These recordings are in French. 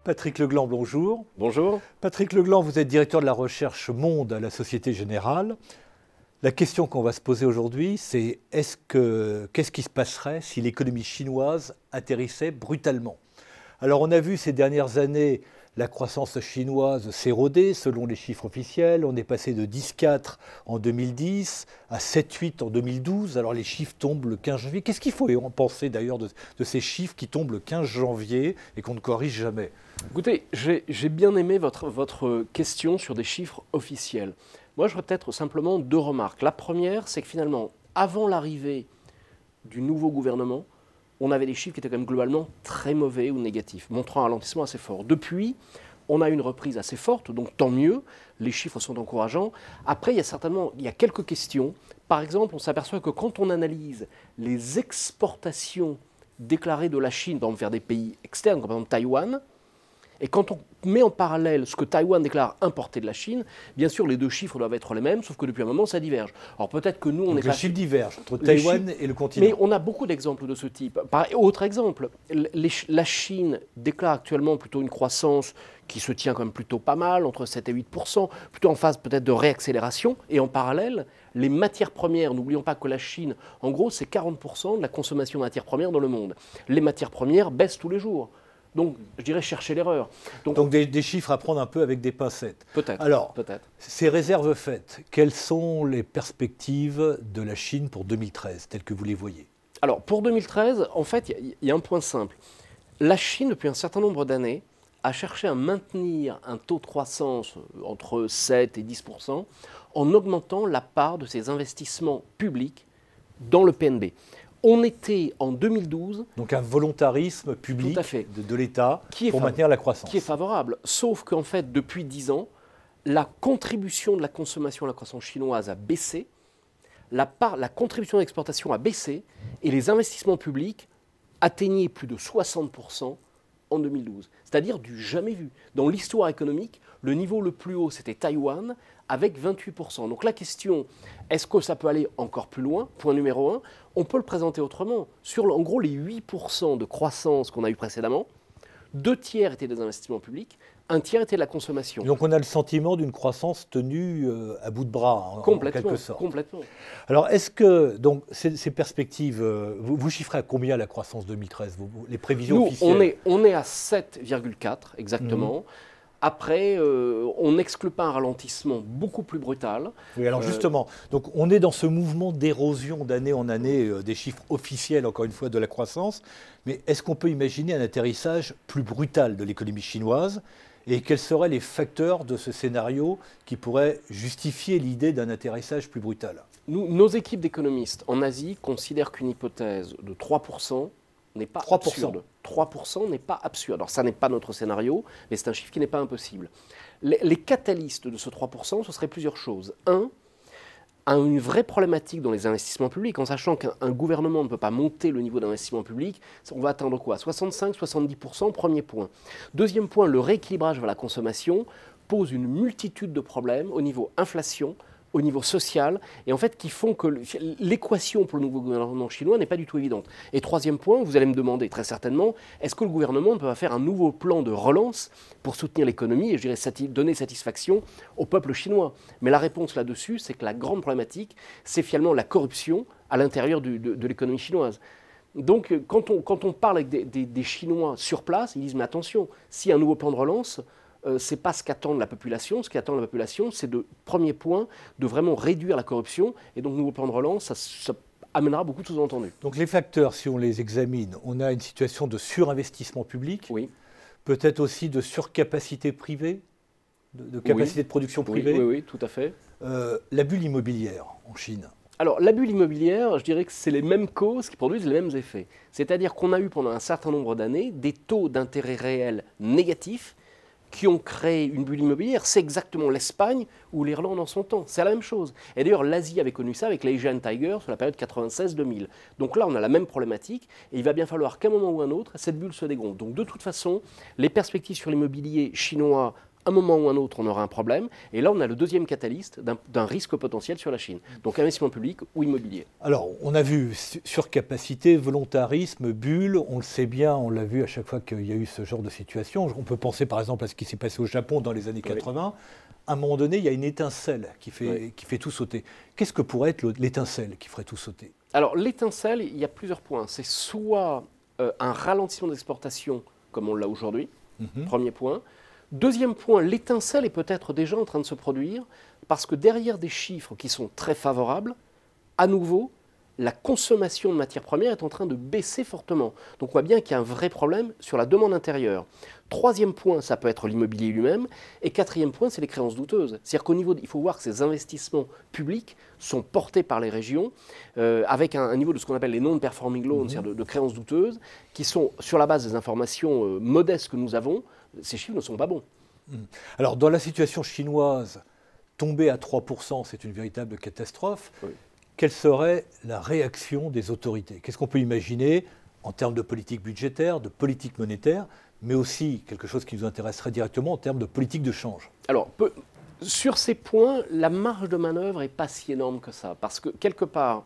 Patrick Legland, bonjour. Bonjour. Patrick Legland, vous êtes directeur de la recherche Monde à la Société Générale. La question qu'on va se poser aujourd'hui, c'est qu'est-ce qui se passerait si l'économie chinoise atterrissait brutalement? Alors on a vu ces dernières années la croissance chinoise s'éroder selon les chiffres officiels. On est passé de 10,4 en 2010 à 7,8 en 2012. Alors les chiffres tombent le 15 janvier. Qu'est-ce qu'il faut en penser d'ailleurs de ces chiffres qui tombent le 15 janvier et qu'on ne corrige jamais? Écoutez, j'ai bien aimé votre question sur des chiffres officiels. Moi, j'aurais peut-être simplement deux remarques. La première, c'est que finalement, avant l'arrivée du nouveau gouvernement, on avait des chiffres qui étaient quand même globalement très mauvais ou négatifs, montrant un ralentissement assez fort. Depuis, on a une reprise assez forte, donc tant mieux, les chiffres sont encourageants. Après, il y a quelques questions. Par exemple, on s'aperçoit que quand on analyse les exportations déclarées de la Chine, par exemple vers des pays externes, comme par exemple Taïwan, et quand on met en parallèle ce que Taïwan déclare importer de la Chine, bien sûr, les deux chiffres doivent être les mêmes, sauf que depuis un moment, ça diverge. Alors peut-être que nous, on n'est pas... Les chiffres divergent entre Taïwan et le continent. Mais on a beaucoup d'exemples de ce type. Autre exemple, la Chine déclare actuellement plutôt une croissance qui se tient quand même plutôt pas mal, entre 7 et 8%, plutôt en phase peut-être de réaccélération. Et en parallèle, les matières premières, n'oublions pas que la Chine, en gros, c'est 40% de la consommation de matières premières dans le monde. Les matières premières baissent tous les jours. Donc, je dirais chercher l'erreur. Donc des chiffres à prendre un peu avec des pincettes. Peut-être. Alors, peut-être. Ces réserves faites, quelles sont les perspectives de la Chine pour 2013, telles que vous les voyez? Alors, pour 2013, en fait, il y a un point simple. La Chine, depuis un certain nombre d'années, a cherché à maintenir un taux de croissance entre 7 et 10% en augmentant la part de ses investissements publics dans le PNB. On était en 2012... Donc un volontarisme public de l'État pour maintenir la croissance. Qui est favorable. Sauf qu'en fait, depuis 10 ans, la contribution de la consommation à la croissance chinoise a baissé, la contribution d'exportation a baissé, et les investissements publics atteignaient plus de 60% en 2012. C'est-à-dire du jamais vu. Dans l'histoire économique, le niveau le plus haut, c'était Taïwan, avec 28%. Donc la question, est-ce que ça peut aller encore plus loin? Point numéro 1, on peut le présenter autrement. Sur en gros les 8% de croissance qu'on a eu précédemment, 2 tiers étaient des investissements publics, 1 tiers était de la consommation. Donc on a le sentiment d'une croissance tenue à bout de bras, en quelque sorte. Complètement. Alors est-ce que donc, ces perspectives, vous chiffrez à combien la croissance 2013, les prévisions officielles? On est à 7,4 exactement. Après, on n'exclut pas un ralentissement beaucoup plus brutal. Oui, alors justement, donc on est dans ce mouvement d'érosion d'année en année des chiffres officiels, encore une fois, de la croissance. Mais est-ce qu'on peut imaginer un atterrissage plus brutal de l'économie chinoise? Et quels seraient les facteurs de ce scénario qui pourraient justifier l'idée d'un atterrissage plus brutal? Nos équipes d'économistes en Asie considèrent qu'une hypothèse de 3% n'est pas 3%. Absurde. 3% n'est pas absurde. Alors ça n'est pas notre scénario, mais c'est un chiffre qui n'est pas impossible. Les catalystes de ce 3%, ce seraient plusieurs choses. Un, une vraie problématique dans les investissements publics, en sachant qu'un gouvernement ne peut pas monter le niveau d'investissement public, on va atteindre quoi? 65-70%, premier point. Deuxième point, le rééquilibrage vers la consommation pose une multitude de problèmes au niveau inflation, au niveau social, et en fait qui font que l'équation pour le nouveau gouvernement chinois n'est pas du tout évidente. Et troisième point, vous allez me demander très certainement, est-ce que le gouvernement ne peut pas faire un nouveau plan de relance pour soutenir l'économie et je dirais donner satisfaction au peuple chinois? Mais la réponse là-dessus, c'est que la grande problématique, c'est finalement la corruption à l'intérieur de l'économie chinoise. Donc quand on parle avec des Chinois sur place, ils disent mais attention, s'il y a un nouveau plan de relance, ce n'est pas ce qu'attend la population. Ce qu'attend la population, c'est premier point, de vraiment réduire la corruption. Et donc, nouveau plan de relance, ça amènera beaucoup de sous-entendus. Donc, les facteurs, si on les examine, on a une situation de surinvestissement public, oui. Peut-être aussi de surcapacité privée, de capacité de production privée. Oui, tout à fait. La bulle immobilière en Chine. Alors, la bulle immobilière, je dirais que c'est les mêmes causes qui produisent les mêmes effets. C'est-à-dire qu'on a eu pendant un certain nombre d'années des taux d'intérêt réels négatifs qui ont créé une bulle immobilière. C'est exactement l'Espagne ou l'Irlande en son temps. C'est la même chose. Et d'ailleurs, l'Asie avait connu ça avec l'Asian Tiger sur la période 96-2000. Donc là, on a la même problématique et il va bien falloir qu'à un moment ou un autre, cette bulle se dégonfle. Donc de toute façon, les perspectives sur l'immobilier chinois un moment ou un autre, on aura un problème. Et là, on a le deuxième catalyste d'un risque potentiel sur la Chine. Donc investissement public ou immobilier. Alors, on a vu surcapacité, volontarisme, bulle. On le sait bien, on l'a vu à chaque fois qu'il y a eu ce genre de situation. On peut penser par exemple à ce qui s'est passé au Japon dans les années 80. À un moment donné, il y a une étincelle qui fait tout sauter. Qu'est-ce que pourrait être l'étincelle qui ferait tout sauter? Alors, l'étincelle, il y a plusieurs points. C'est soit un ralentissement d'exportation, comme on l'a aujourd'hui, premier point. Deuxième point, l'étincelle est peut-être déjà en train de se produire, parce que derrière des chiffres qui sont très favorables, à nouveau, la consommation de matières premières est en train de baisser fortement. Donc on voit bien qu'il y a un vrai problème sur la demande intérieure. Troisième point, ça peut être l'immobilier lui-même. Et quatrième point, c'est les créances douteuses. C'est-à-dire qu'au niveau, il faut voir que ces investissements publics sont portés par les régions avec un niveau de ce qu'on appelle les non-performing loans, c'est-à-dire de créances douteuses, qui sont sur la base des informations modestes que nous avons. Ces chiffres ne sont pas bons. Alors dans la situation chinoise, tomber à 3%, c'est une véritable catastrophe. Oui. Quelle serait la réaction des autorités? Qu'est-ce qu'on peut imaginer en termes de politique budgétaire, de politique monétaire, mais aussi quelque chose qui nous intéresserait directement en termes de politique de change? Alors, sur ces points, la marge de manœuvre n'est pas si énorme que ça, parce que quelque part,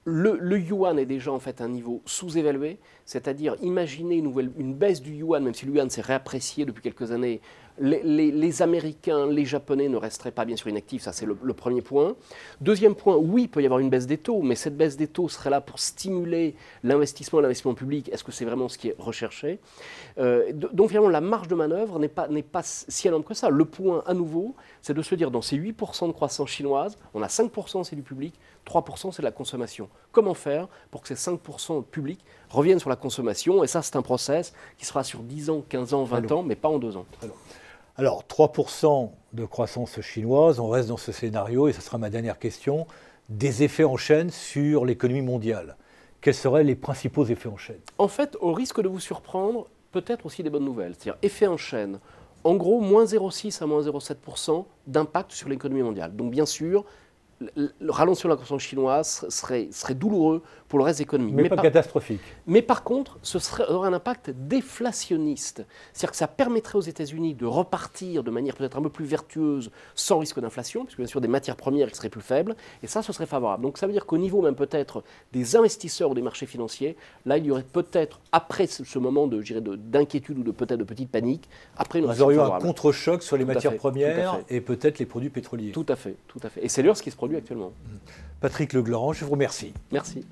le yuan est déjà en fait un niveau sous-évalué, c'est-à-dire imaginez une baisse du yuan, même si le yuan s'est réapprécié depuis quelques années, les Américains, les Japonais ne resteraient pas bien sûr inactifs, ça c'est le premier point. Deuxième point, oui, il peut y avoir une baisse des taux, mais cette baisse des taux serait là pour stimuler l'investissement public. Est-ce que c'est vraiment ce qui est recherché? Donc finalement, la marge de manœuvre n'est pas si énorme que ça. Le point, à nouveau, c'est de se dire, dans ces 8% de croissance chinoise, on a 5% c'est du public, 3% c'est de la consommation. Comment faire pour que ces 5% publics reviennent sur la consommation? Et ça, c'est un process qui sera sur 10 ans, 15 ans, 20 ans, mais pas en 2 ans. Alors, 3% de croissance chinoise, on reste dans ce scénario, et ce sera ma dernière question, des effets en chaîne sur l'économie mondiale. Quels seraient les principaux effets en chaîne? En fait, au risque de vous surprendre, peut-être aussi des bonnes nouvelles. C'est-à-dire, effet en chaîne, en gros, moins 0,6 à moins 0,7% d'impact sur l'économie mondiale. Donc, bien sûr, le ralentissement de la croissance chinoise serait douloureux pour le reste de l'économie. Mais pas catastrophique. Mais par contre, ce aurait un impact déflationniste. C'est-à-dire que ça permettrait aux États-Unis de repartir de manière peut-être un peu plus vertueuse, sans risque d'inflation, puisque bien sûr des matières premières qui seraient plus faibles, et ça, ce serait favorable. Donc ça veut dire qu'au niveau même peut-être des investisseurs ou des marchés financiers, là, il y aurait peut-être, après ce moment d'inquiétude ou peut-être de petite panique, après une Nous aurions un contre-choc sur les matières premières et peut-être les produits pétroliers. Tout à fait, tout à fait. Et c'est d'ailleurs ce qui se produit actuellement. Patrick Legland, je vous remercie. Merci.